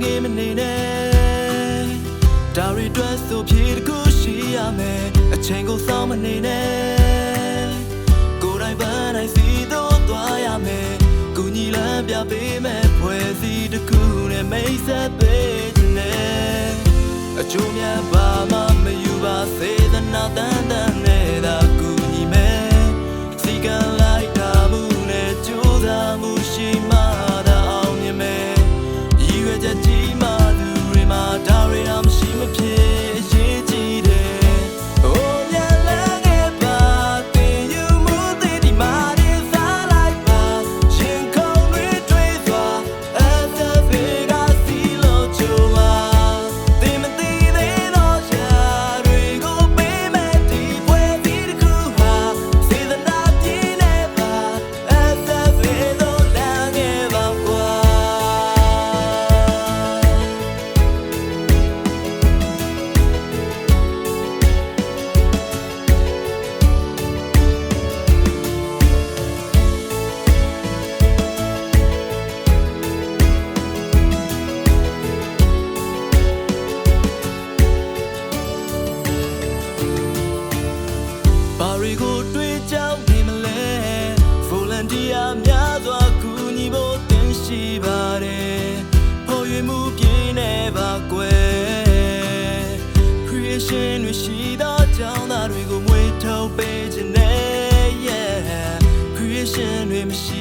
ငေးမနေနဲ့ဒါရီတွက်ဆိုဖြေတခုရှိရမယ်အချိန်ကိုစောင့်မနေနဲ့ကိုယ်တိုင်ပန်းနိုင်စီတော့သွားရမယ်ကိုညီလန်းပြပေးမယ်ဖွဲ့စည်းတခုနဲ့မိတ်ဆက်ပေးခြင်းနဲ့အကျိုးများပါမှမယူပါစေသနာတန်တန်နဲ့သာကူညီမယ်စီကံလိုက်တာမှုနဲ့ကြိုးစားမှုရှိမှသာအောင်မြင်မယ်ရည်ရွယ်ချက်ကြီးမှသူတွေမှာဒါရီတော့မရှိမဖြစ်ရေးကြည့်တယ်ကိုတွေ့ကြောင်းနေမလဲ volunteer များစွာကူညီဖို့တင်ရှိပါတယ်ပေါ်ရွေမှုပြင်းနေပါကွယ် creation တွေရှိသောကြောင်းသားတွေကိုမွေးထုတ်ပေးခြင်းနဲ့ creation တွေမရှိ